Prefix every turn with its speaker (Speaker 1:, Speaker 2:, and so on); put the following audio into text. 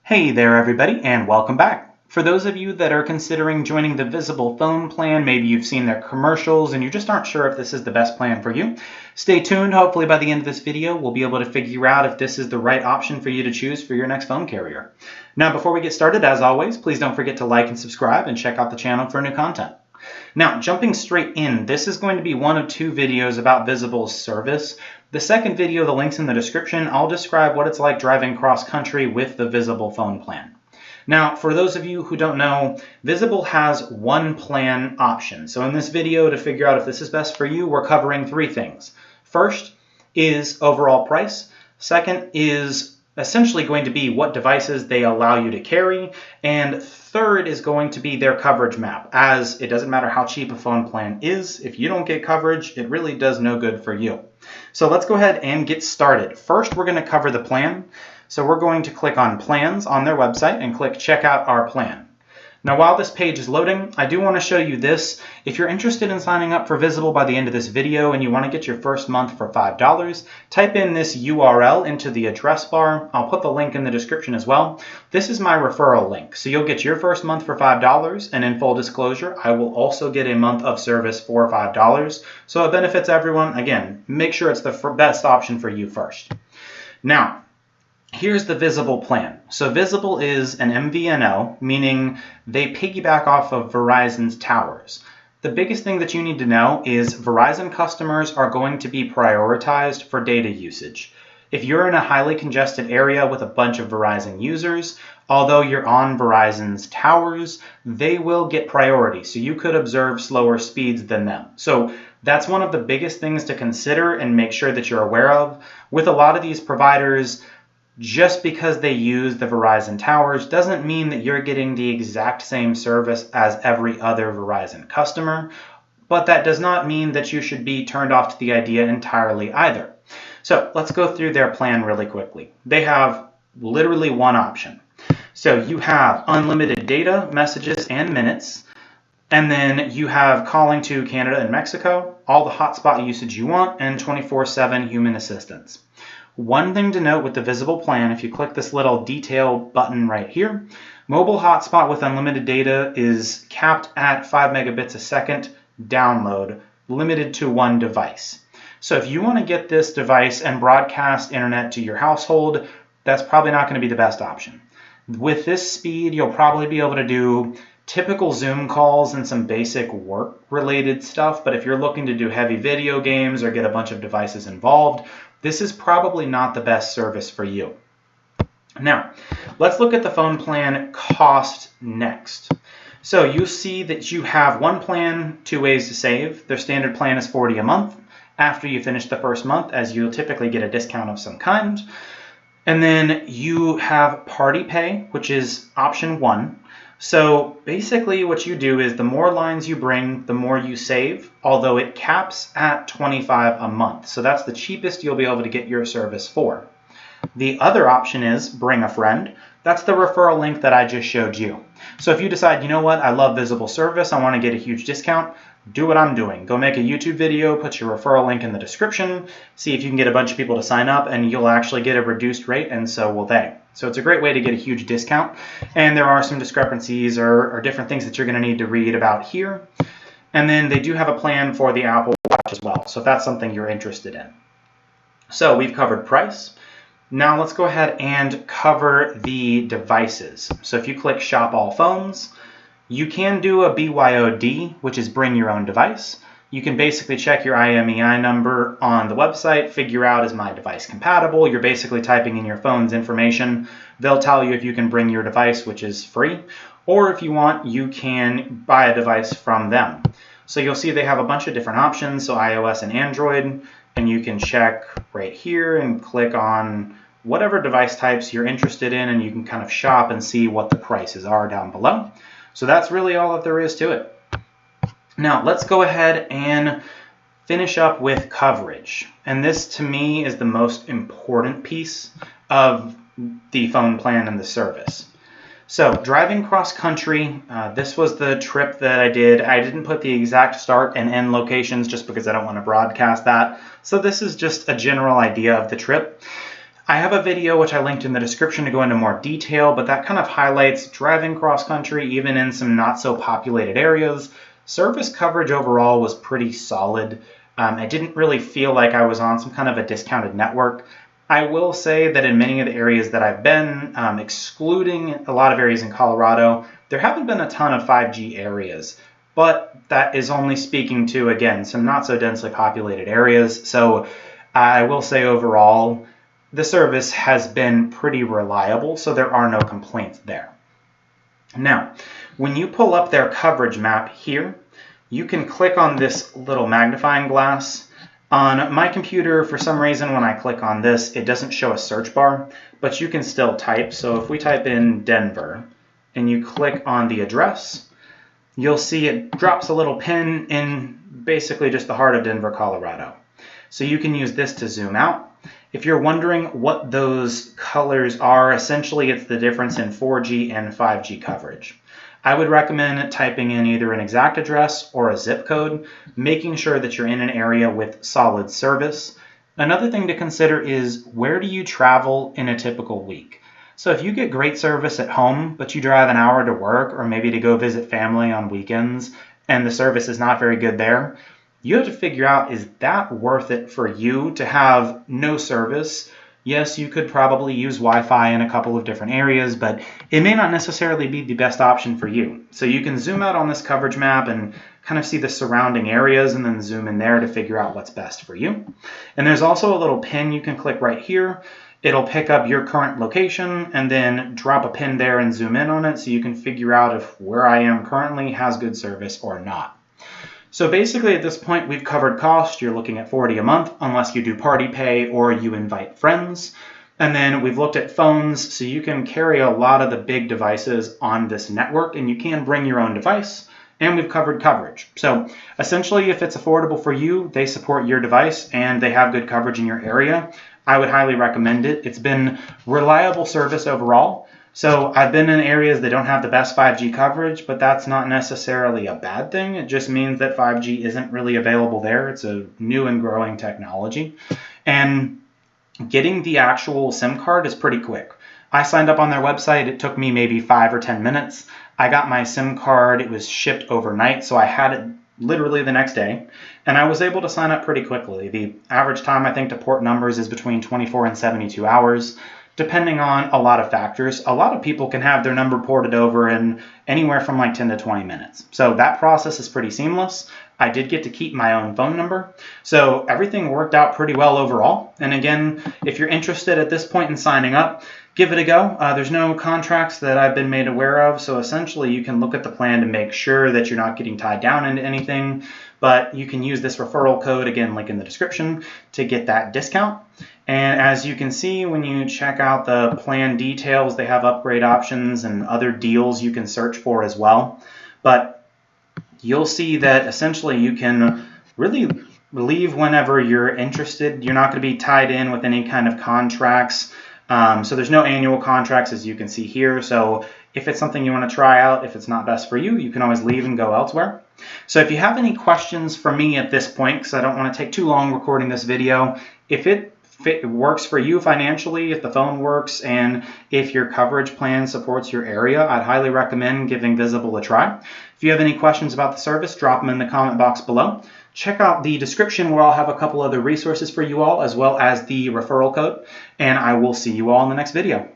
Speaker 1: Hey there, everybody, and welcome back. For those of you that are considering joining the Visible phone plan, maybe you've seen their commercials and you just aren't sure if this is the best plan for you, stay tuned. Hopefully by the end of this video, we'll be able to figure out if this is the right option for you to choose for your next phone carrier. Now, before we get started, as always, please don't forget to like and subscribe and check out the channel for new content. Now, jumping straight in, this is going to be one of two videos about Visible's service. The second video, the link's in the description. I'll describe what it's like driving cross-country with the Visible phone plan. Now, for those of you who don't know, Visible has one plan option. So in this video, to figure out if this is best for you, we're covering three things. First is overall price. Second is essentially going to be what devices they allow you to carry. And third is going to be their coverage map, as it doesn't matter how cheap a phone plan is. If you don't get coverage, it really does no good for you. So let's go ahead and get started. First, we're going to cover the plan. So we're going to click on Plans on their website and click Check Out Our Plan. Now, while this page is loading, I do want to show you this. If you're interested in signing up for Visible by the end of this video and you want to get your first month for $5, type in this URL into the address bar. I'll put the link in the description as well. This is my referral link. So you'll get your first month for $5, and in full disclosure, I will also get a month of service for $5. So it benefits everyone. Again, make sure it's the best option for you first. Now, here's the Visible plan. So Visible is an MVNO, meaning they piggyback off of Verizon's towers. The biggest thing that you need to know is Verizon customers are going to be prioritized for data usage. If you're in a highly congested area with a bunch of Verizon users, although you're on Verizon's towers, they will get priority. So you could observe slower speeds than them. So that's one of the biggest things to consider and make sure that you're aware of. With a lot of these providers, just because they use the Verizon towers doesn't mean that you're getting the exact same service as every other Verizon customer, but that does not mean that you should be turned off to the idea entirely either. So let's go through their plan really quickly. They have literally one option. So you have unlimited data, messages, and minutes, and then you have calling to Canada and Mexico, all the hotspot usage you want, and 24/7 human assistance. One thing to note with the Visible plan, if you click this little detail button right here, mobile hotspot with unlimited data is capped at 5 megabits a second download, limited to one device. So if you want to get this device and broadcast internet to your household, that's probably not going to be the best option. With this speed, you'll probably be able to do typical Zoom calls and some basic work-related stuff, but if you're looking to do heavy video games or get a bunch of devices involved, this is probably not the best service for you. Now, let's look at the phone plan cost next. So you see that you have one plan, two ways to save. Their standard plan is $40 a month. After you finish the first month, as you'll typically get a discount of some kind. And then you have Party Pay, which is option one. So basically what you do is the more lines you bring, the more you save, although it caps at $25 a month. So that's the cheapest you'll be able to get your service for. The other option is Bring a Friend. That's the referral link that I just showed you. So if you decide, you know what, I love Visible service, I want to get a huge discount, do what I'm doing. Go make a YouTube video, put your referral link in the description, see if you can get a bunch of people to sign up, and you'll actually get a reduced rate, and so will they. So it's a great way to get a huge discount. And there are some discrepancies or different things that you're going to need to read about here. And then they do have a plan for the Apple Watch as well, so if that's something you're interested in. So we've covered price. Now let's go ahead and cover the devices. So if you click Shop All Phones, you can do a BYOD, which is Bring Your Own Device. You can basically check your IMEI number on the website, figure out is my device compatible. You're basically typing in your phone's information. They'll tell you if you can bring your device, which is free, or if you want, you can buy a device from them. So you'll see they have a bunch of different options, so iOS and Android, and you can check right here and click on whatever device types you're interested in, and you can kind of shop and see what the prices are down below. So that's really all that there is to it. Now let's go ahead and finish up with coverage. And this to me is the most important piece of the phone plan and the service. So driving cross country, this was the trip that I did. I didn't put the exact start and end locations just because I don't want to broadcast that. So this is just a general idea of the trip. I have a video which I linked in the description to go into more detail, but that kind of highlights driving cross country even in some not so populated areas. Service coverage overall was pretty solid. I didn't really feel like I was on some kind of a discounted network. I will say that in many of the areas that I've been, excluding a lot of areas in Colorado, there haven't been a ton of 5G areas, but that is only speaking to, again, some not so densely populated areas. So I will say overall, the service has been pretty reliable, so there are no complaints there. Now, when you pull up their coverage map here, you can click on this little magnifying glass. On my computer, for some reason, when I click on this, it doesn't show a search bar, but you can still type. So if we type in Denver and you click on the address, you'll see it drops a little pin in basically just the heart of Denver, Colorado. So you can use this to zoom out. If you're wondering what those colors are, essentially it's the difference in 4G and 5G coverage. I would recommend typing in either an exact address or a zip code, making sure that you're in an area with solid service. Another thing to consider is, where do you travel in a typical week? So if you get great service at home, but you drive an hour to work or maybe to go visit family on weekends and the service is not very good there, you have to figure out, is that worth it for you to have no service? Yes, you could probably use Wi-Fi in a couple of different areas, but it may not necessarily be the best option for you. So you can zoom out on this coverage map and kind of see the surrounding areas and then zoom in there to figure out what's best for you. And there's also a little pin you can click right here. It'll pick up your current location and then drop a pin there and zoom in on it so you can figure out if where I am currently has good service or not. So basically at this point we've covered cost. You're looking at $40 a month unless you do party pay or you invite friends. And then we've looked at phones, so you can carry a lot of the big devices on this network and you can bring your own device. And we've covered coverage. So essentially, if it's affordable for you, they support your device and they have good coverage in your area, I would highly recommend it. It's been reliable service overall. So I've been in areas that don't have the best 5G coverage, but that's not necessarily a bad thing. It just means that 5G isn't really available there. It's a new and growing technology. And getting the actual SIM card is pretty quick. I signed up on their website. It took me maybe 5 or 10 minutes. I got my SIM card. It was shipped overnight, so I had it literally the next day. And I was able to sign up pretty quickly. The average time, I think, to port numbers is between 24 and 72 hours. Depending on a lot of factors. A lot of people can have their number ported over in anywhere from like 10 to 20 minutes. So that process is pretty seamless. I did get to keep my own phone number. So everything worked out pretty well overall. And again, if you're interested at this point in signing up, give it a go. There's no contracts that I've been made aware of. So essentially you can look at the plan to make sure that you're not getting tied down into anything. But you can use this referral code, again, link in the description, to get that discount. And as you can see, when you check out the plan details, they have upgrade options and other deals you can search for as well. But you'll see that essentially you can really leave whenever you're interested. You're not going to be tied in with any kind of contracts. So there's no annual contracts, as you can see here. So if it's something you want to try out, if it's not best for you, you can always leave and go elsewhere. So if you have any questions for me at this point, because I don't want to take too long recording this video, if it works for you financially, if the phone works, and if your coverage plan supports your area, I'd highly recommend giving Visible a try. If you have any questions about the service, drop them in the comment box below. Check out the description where I'll have a couple other resources for you all, as well as the referral code, and I will see you all in the next video.